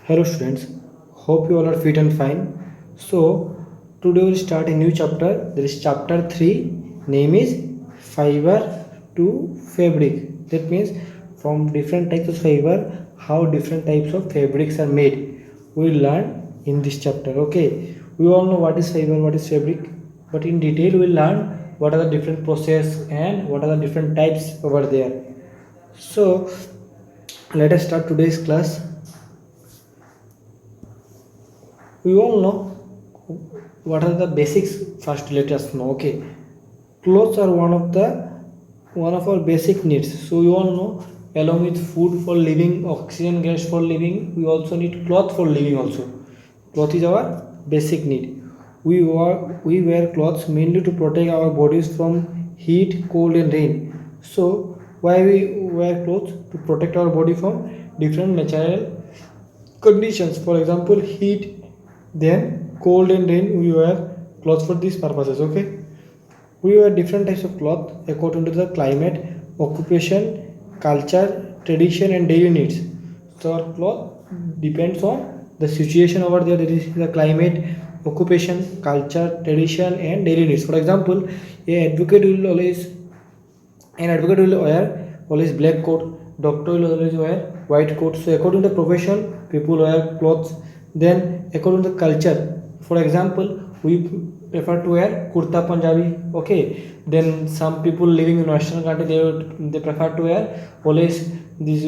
Hello students, hope you all are fit and fine. So today we'll start a new chapter. There is chapter 3, name is fiber to fabric. That means from different types of fiber, how different types of fabrics are made. We will learn in this chapter. Okay, we all know what is fiber, what is fabric, but in detail we will learn what are the different process and what are the different types over there. So let us start today's class. We all know what are the basics. First let us know. Okay, clothes are one of our basic needs. So we all know, along with food for living, oxygen gas for living, we also need cloth for living also. Cloth is our basic need. We wear clothes mainly to protect our bodies from heat, cold and rain. So why we wear clothes? To protect our body from different natural conditions, for example heat, then cold and rain. We wear clothes for these purposes. Okay, we wear different types of cloth according to the climate, occupation, culture, tradition and daily needs. So our cloth depends on the situation over there, that is the climate, occupation, culture, tradition and daily needs. For example, a advocate will always an advocate will wear always black coat, doctor will always wear white coat. So according to the profession, people wear clothes. Then according to the culture, for example, we prefer to wear kurta punjabi. Okay, then some people living in western country, they prefer to wear always this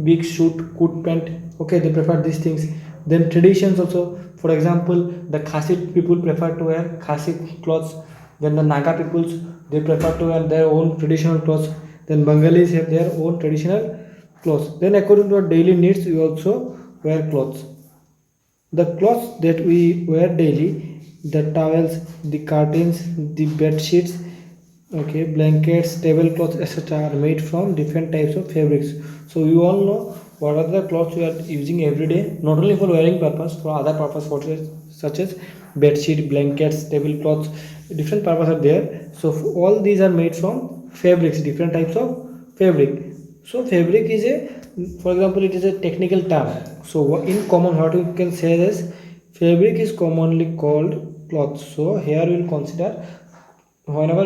big suit, coat pant. Okay, they prefer these things. Then traditions also, for example, the Khasi people prefer to wear Khasi clothes. Then the Naga peoples, they prefer to wear their own traditional clothes. Then Bengalis have their own traditional clothes. Then according to our daily needs, we also wear clothes. The clothes that we wear daily, the towels, the curtains, the bed sheets, okay, blankets, tablecloths, etc., are made from different types of fabrics. So you all know what are the clothes we are using every day, not only for wearing purpose, for other purpose, such as bed sheet, blankets, tablecloths. Different purposes are there. So all these are made from fabrics, different types of fabric. So fabric is for example, it is a technical term. So in common, what we can say is fabric is commonly called cloth. So here we will consider, whenever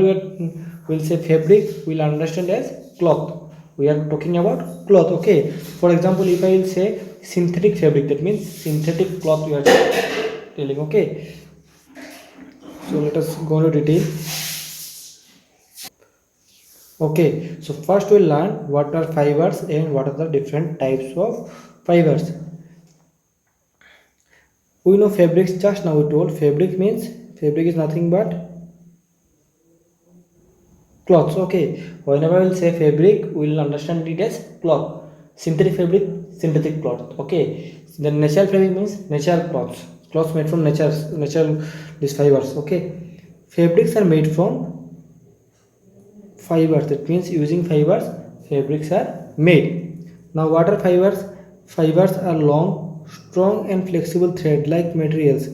will say fabric, we'll understand as cloth. We are talking about cloth. Okay. For example, if I will say synthetic fabric, that means synthetic cloth we are telling. Okay. So let us go into detail. Okay, so first we'll learn what are fibers and what are the different types of fibers. We know fabrics, just now we told fabric means fabric is nothing but cloths. Okay, whenever we'll say fabric, we'll understand it as cloth. Synthetic fabric, synthetic cloth. Okay, then natural fabric means natural cloths, cloths made from natural these fibers. Okay, fabrics are made from fibers, that means using fibers fabrics are made. Now what are fibers? Fibers are long, strong and flexible thread like materials.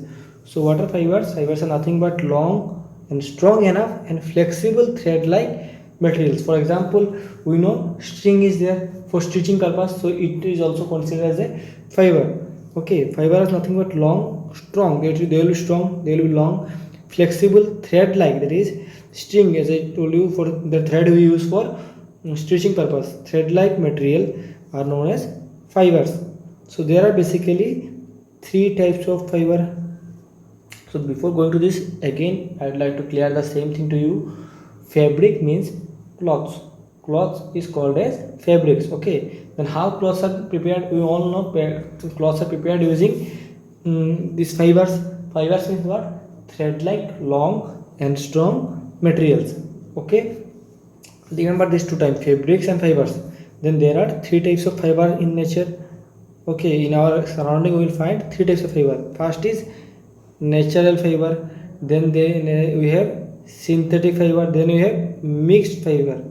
So what are fibers? Fibers are nothing but long and strong enough and flexible thread like materials. For example, we know string is there for stitching purpose, so it is also considered as a fiber. Okay, fiber is nothing but long, strong, they will be strong, they will be long, flexible thread like, that is string, as I told you, for the thread we use for stitching purpose, thread like material are known as fibers. So there are basically three types of fiber. So before going to this, again I'd like to clear the same thing to you. Fabric means cloths. Cloths is called as fabrics. Okay, then how cloths are prepared? We all know cloths are prepared using these fibers. Fibers means what? Thread like, long and strong materials. Okay, remember these two types, fabrics and fibers. Then there are three types of fiber in nature. Okay, in our surrounding we will find three types of fiber. First is natural fiber, then we have synthetic fiber, then we have mixed fiber.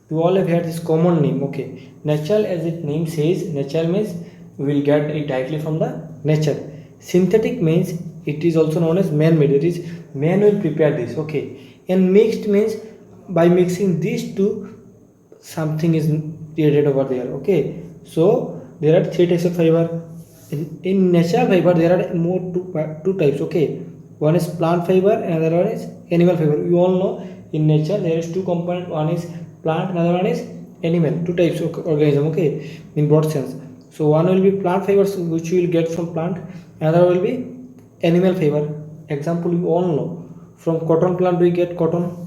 We all have had this common name. Okay, natural, as its name says, natural means we will get it directly from the nature. Synthetic means it is also known as man-made, it is man will prepare this. Okay, and mixed means by mixing these two, something is created over there. Okay, so there are three types of fiber. in natural fiber there are more two types. Okay, one is plant fiber, another one is animal fiber. You all know in nature there is two components. One is plant, another one is animal. Two types of organism. Okay, in broad sense. So one will be plant fibers which you will get from plant. Another will be animal fiber. Example you all know. From cotton plant we get cotton,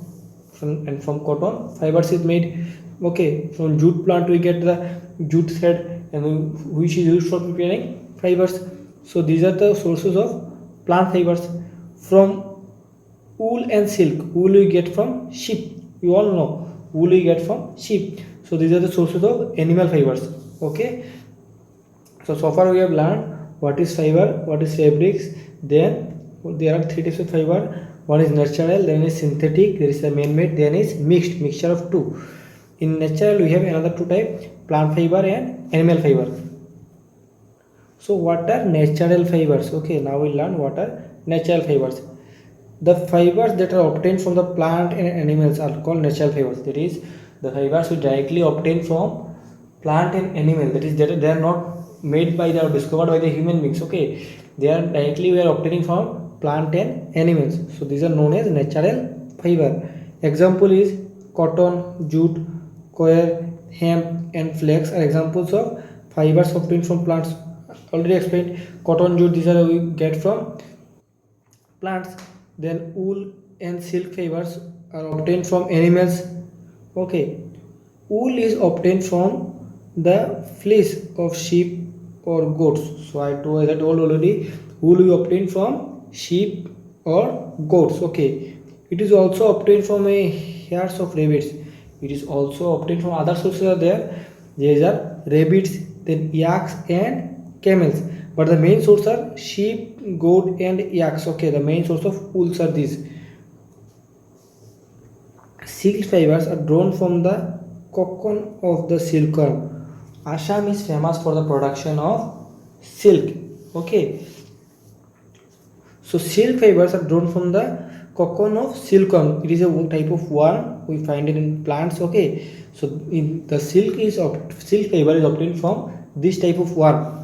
and from cotton fibers is made. Okay, from jute plant we get the jute thread, and which is used for preparing fibers. So these are the sources of plant fibers. From wool and silk, wool we get from sheep. You all know wool we get from sheep. So these are the sources of animal fibers. Okay, so far we have learned what is fiber, what is fabrics. Then there are three types of fiber. One is natural, then is synthetic, there is a man-made, then is mixture of two. In natural we have another two type, plant fiber and animal fiber. So what are natural fibers? Okay, now we learn what are natural fibers. The fibers that are obtained from the plant and animals are called natural fibers. That is, the fibers we directly obtain from plant and animal. That is, they are not made by or discovered by the human beings. Okay, they are directly we are obtaining from plant and animals. So these are known as natural fiber. Example is cotton, jute, coir, hemp, and flax are examples of fibers obtained from plants. Already explained, cotton, jute, these are we get from plants. Then wool and silk fibers are obtained from animals. Okay, wool is obtained from the fleece of sheep or goats. So I told already, wool we obtain from sheep or goats. Okay, it is also obtained from a hairs of rabbits. It is also obtained from other sources are there. These are rabbits, then yaks and camels. But the main source are sheep, goat and yaks. Okay, the main source of wools are these. Silk fibers are drawn from the cocoon of the silkworm. Assam is famous for the production of silk. Okay, so silk fibers are drawn from the cocoon of silkworm. It is a type of worm, we find it in plants. Okay, so in the silk fiber is obtained from this type of worm.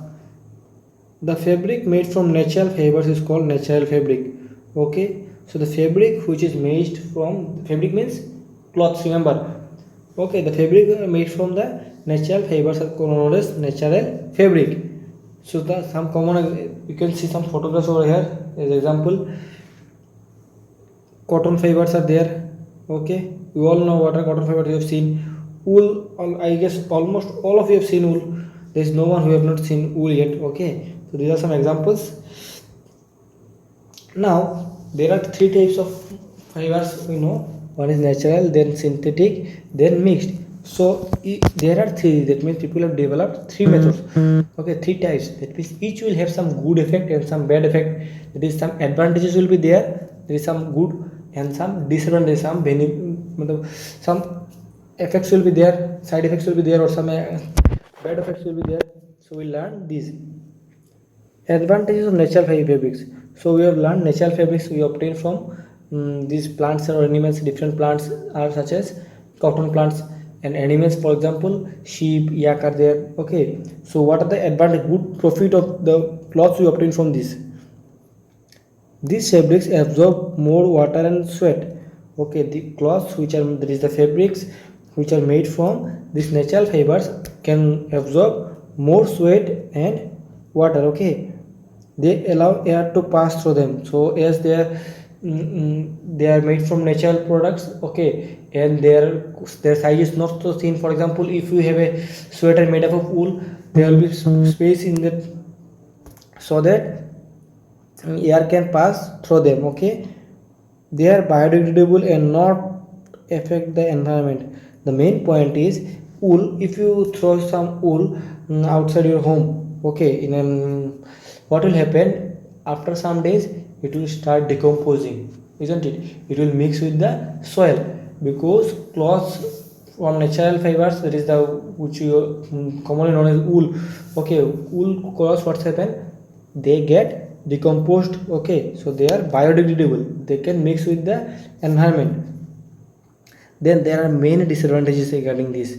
The fabric made from natural fibers is called natural fabric. Okay, so the fabric which is made from, fabric means cloth, remember. Okay, the fabric made from the natural fibers are known as natural fabric. So some common, you can see some photographs over here as example. Cotton fibers are there. Okay, you all know what are cotton fibers. You have seen wool. I guess almost all of you have seen wool. There is no one who have not seen wool yet. Okay, so these are some examples. Now there are three types of fibers we know. One is natural, then synthetic, then mixed. So there are three. That means people have developed three methods. Okay, three types. That means each will have some good effect and some bad effect. That is, some advantages will be there. There is some good and some disadvantages. Some benefit, some effects will be there. Side effects will be there, or some bad effects will be there. So we learn these advantages of natural fabrics. So we have learned natural fabrics we obtain from these plants or animals. Different plants are such as cotton plants, and animals, for example, sheep, yak are there. Okay, so what are the advantage, good profit of the cloths we obtain from this? These fabrics absorb more water and sweat. Okay, the cloths which are, that is the fabrics which are made from these natural fibers, can absorb more sweat and water. Okay, they allow air to pass through them. So as they are made from natural products. Okay, and their size is not so thin. For example, if you have a sweater made up of wool, there will be space in that, so that air can pass through them. Okay, they are biodegradable and not affect the environment. The main point is wool. If you throw some wool outside your home, okay, what will happen after some days? It will start decomposing, isn't it? It will mix with the soil, because cloths from natural fibers, that is the which you commonly known as wool. Okay, wool cloths, what's happen? They get decomposed. Okay, so they are biodegradable, they can mix with the environment. Then there are many disadvantages regarding this.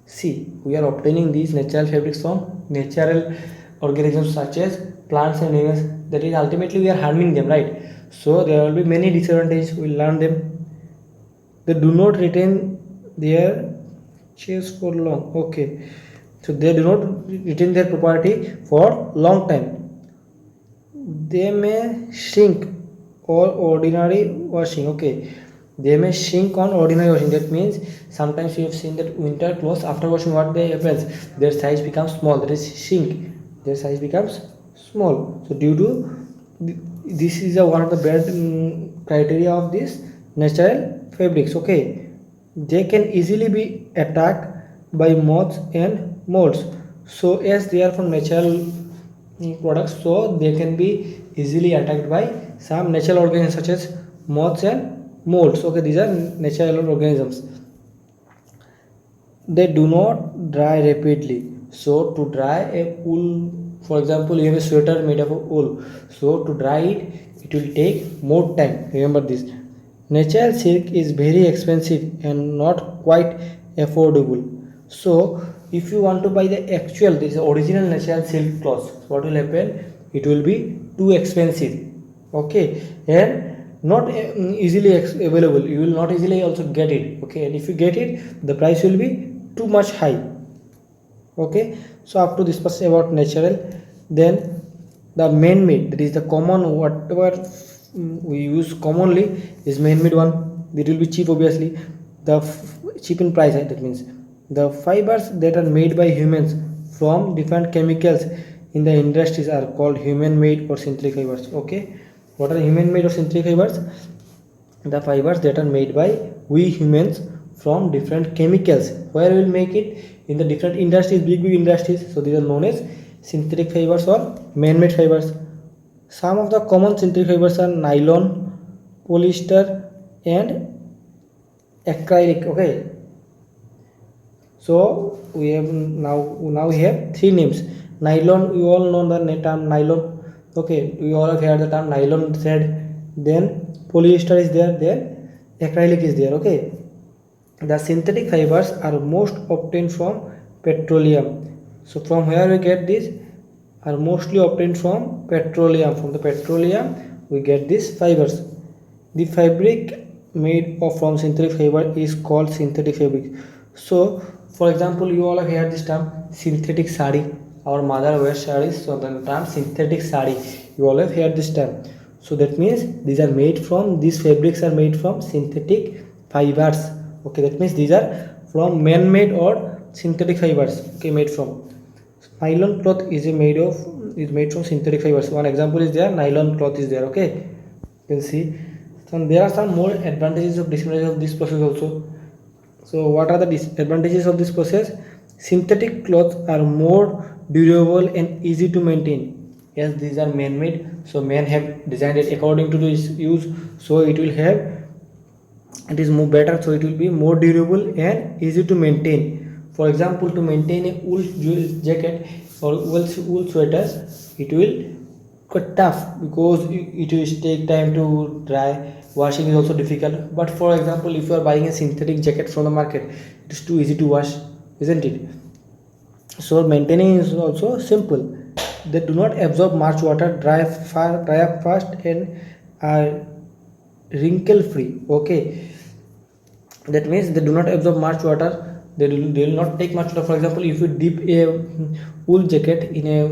See, we are obtaining these natural fabrics from natural organisms such as plants and animals, that is ultimately we are harming them, right? So there will be many disadvantages, we will learn them. They do not retain their shares for long. Okay, so they do not retain their property for long time. They may shrink or ordinary washing. Okay, they may shrink on ordinary washing. That means sometimes you have seen that winter clothes after washing, what they happens, their size becomes small, that is shrink, their size becomes small. So due to this is one of the bad criteria of this natural fabrics. Okay, they can easily be attacked by moths and molds. So as they are from natural products, so they can be easily attacked by some natural organisms such as moths and molds. Okay, these are natural organisms. They do not dry rapidly. So to dry a wool, for example you have a sweater made of wool, so to dry it will take more time. Remember this. Natural silk is very expensive and not quite affordable. So if you want to buy the actual, this original natural silk cloth, what will happen, it will be too expensive. Okay, and not easily available, you will not easily also get it. Okay, and if you get it, the price will be too much high. Okay, so after discuss about natural, then the man-made, that is the common, whatever we use commonly is man-made one. It will be cheap, obviously, the cheap in price. That means the fibers that are made by humans from different chemicals in the industries are called human-made or synthetic fibers. Okay, what are human-made or synthetic fibers? The fibers that are made by we humans from different chemicals. Where we will make it? In the different industries, big industries. So these are known as synthetic fibers or man-made fibers. Some of the common synthetic fibers are nylon, polyester and acrylic. Okay, so we have now we have three names. Nylon, you all know the term nylon. Okay, we all have heard the term nylon thread. Then polyester is there, then acrylic is there. Okay, the synthetic fibers are most obtained from petroleum. So from where we get this? Are mostly obtained from petroleum. From the petroleum we get these fibers. The fabric made of from synthetic fiber is called synthetic fabric. So for example, you all have heard this term synthetic sari. Our mother wears saris, so the term synthetic sari, you all have heard this term. So that means these are made from, these fabrics are made from synthetic fibers. Okay, that means these are from man-made or synthetic fibers. Okay, made from. Nylon cloth is made from synthetic fibers. One example is there, nylon cloth is there. Okay, you can see. So there are some more advantages of disadvantages of this process also. So what are the disadvantages of this process? Synthetic cloths are more durable and easy to maintain. Yes, these are man-made, so men have designed it according to this use, so it will have, it is more better, so it will be more durable and easy to maintain. For example, to maintain a wool jacket or wool sweaters, it will quite tough because it will take time to dry. Washing is also difficult. But for example, if you are buying a synthetic jacket from the market, it is too easy to wash, isn't it? So maintaining is also simple. They do not absorb much water, dry up fast, and are wrinkle free. Okay, that means they do not absorb much water. They will not take much water. For example, if you dip a wool jacket in a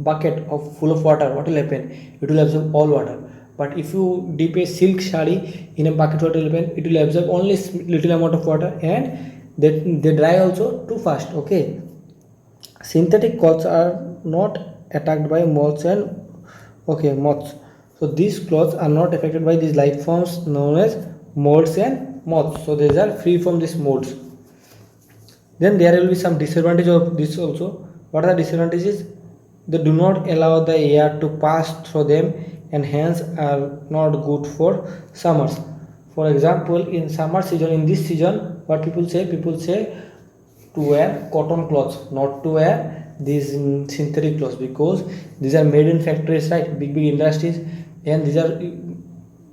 bucket of full of water, what will happen? It will absorb all water. But if you dip a silk sari in a bucket, what will happen? It will absorb only little amount of water, and they dry also too fast. Okay, synthetic cloths are not attacked by moths and moths. So these cloths are not affected by these life forms known as molds and moths. So these are free from these molds. Then there will be some disadvantage of this also. What are the disadvantages? They do not allow the air to pass through them and hence are not good for summers. For example, in summer season, in this season, what people say? People say to wear cotton clothes, not to wear these synthetic clothes, because these are made in factories, right? Big industries, and these are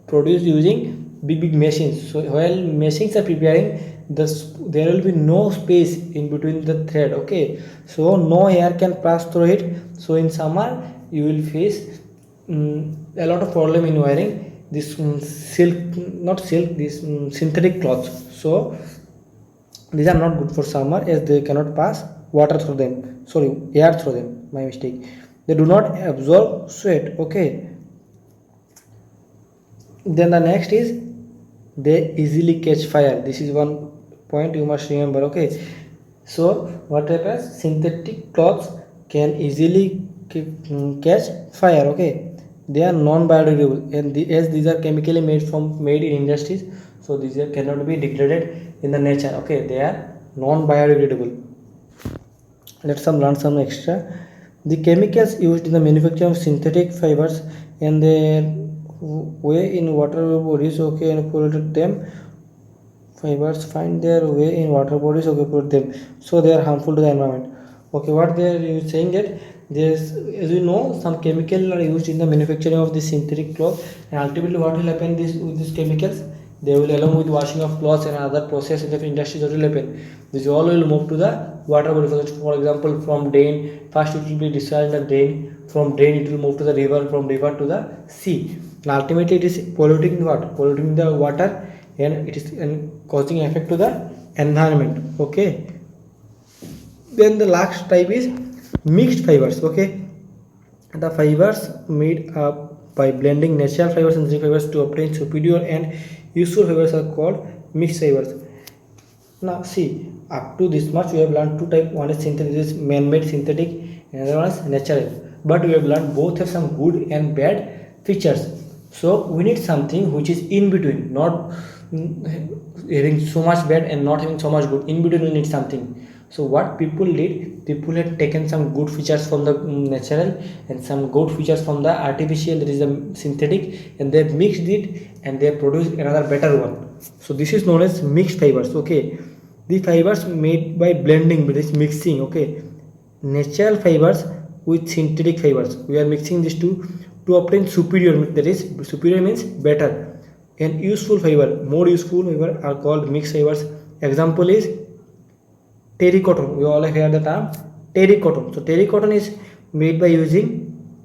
produced using big machines. So while machines are preparing there will be no space in between the thread. Okay, so no air can pass through it. So in summer you will face a lot of problem in wearing this silk, not silk, this synthetic cloths. So these are not good for summer as they cannot pass water through them, sorry, air through them, my mistake. They do not absorb sweat. Okay, then the next is they easily catch fire. This is one point you must remember. Okay, so what happens, synthetic cloths can easily catch fire. Okay, they are non-biodegradable, and as these are chemically made in industries, so these cannot be degraded in the nature. Okay, they are non-biodegradable. Let's learn some extra. The chemicals used in the manufacture of synthetic fibers and their way in water bodies, okay, and polluted them. Fibers find their way in water bodies, okay, pollute them, so they are harmful to the environment. Okay, what they are saying that there's, as you know, some chemicals are used in the manufacturing of this synthetic cloth, and ultimately what will happen with these chemicals, they will, along with washing of clothes and other process in the industries, what will happen, this all will move to the water body. For example, from drain, first it will be discharged in the drain, from drain it will move to the river, from river to the sea, and ultimately it is polluting what, polluting the water, and it is causing effect to the environment. Okay, then the last type is mixed fibers. Okay, the fibers made up by blending natural fibers and synthetic fibers to obtain superior and useful fibers are called mixed fibers. Now see, up to this much we have learned two types. One is synthetic, this is man-made synthetic, and another one is natural, but we have learned both have some good and bad features. So we need something which is in between, not having so much bad and not having so much good. In between we need something. So what people did, people had taken some good features from the natural and some good features from the artificial, that is the synthetic, and they mixed it and they produced another better one. So this is known as mixed fibers. Okay, the fibers made by blending, that is mixing. Okay, natural fibers with synthetic fibers, we are mixing these two to obtain superior, that is superior means better, and useful fiber, more useful fiber are called mixed fibers. Example is terry cotton. We all have heard the term terry cotton. So terry cotton is made by using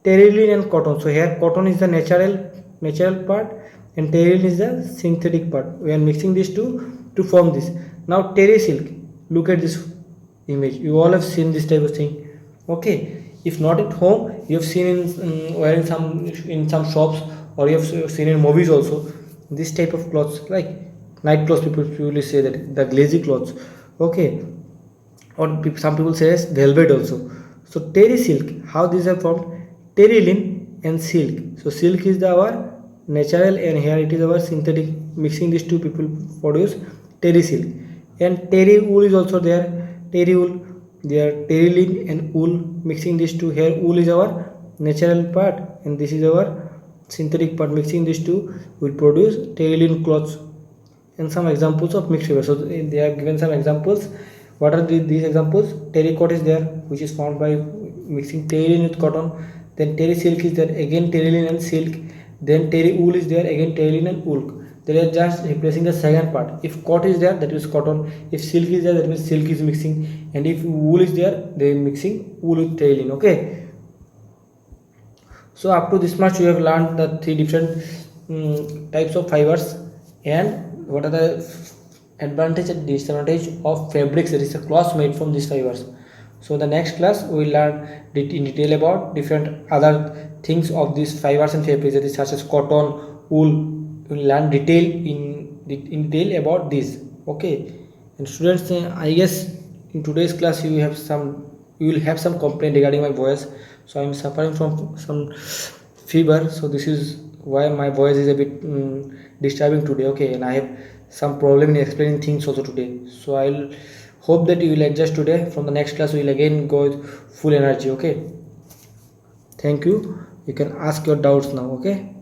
terylene and cotton. So here cotton is the natural part and terylene is the synthetic part. We are mixing these two to form this. Now terry silk, look at this image, you all have seen this type of thing. Okay, if not at home, you have seen wearing some in some shops, or you have seen in movies also, this type of clothes, like night clothes, people usually say that, the glazy clothes. Okay, or some people say as velvet also. So terry silk, how these are formed, terylene and silk. So silk is our natural and here it is our synthetic. Mixing these two, people produce terry silk. And terry wool is also there, terry wool, there terylene and wool. Mixing these two, here wool is our natural part and this is our synthetic part. Mixing these two will produce terylene cloths. And some examples of mixed fibers, so they have given some examples. What are these examples? Terracotta is there, which is formed by mixing terylene with cotton. Then terry silk is there, again terylene and silk. Then terry wool is there, again terylene and wool. They are just replacing the second part. If cotton is there, that is cotton. If silk is there, that means silk is mixing. And if wool is there, they are mixing wool with terylene. Okay, so up to this much we have learned the three different types of fibers and what are the advantage and disadvantage of fabrics, that is the cloths made from these fibers. So the next class we will learn in detail about different other things of these fibers and fabrics, that is such as cotton, wool. We will learn in detail about this. Okay, and students, I guess in today's class you will have some complaint regarding my voice. So I am suffering from some fever, so this is why my voice is a bit disturbing today. Okay, and I have some problem in explaining things also today, so I'll hope that you will adjust today. From the next class we will again go with full energy. Okay, thank you. You can ask your doubts now. Okay.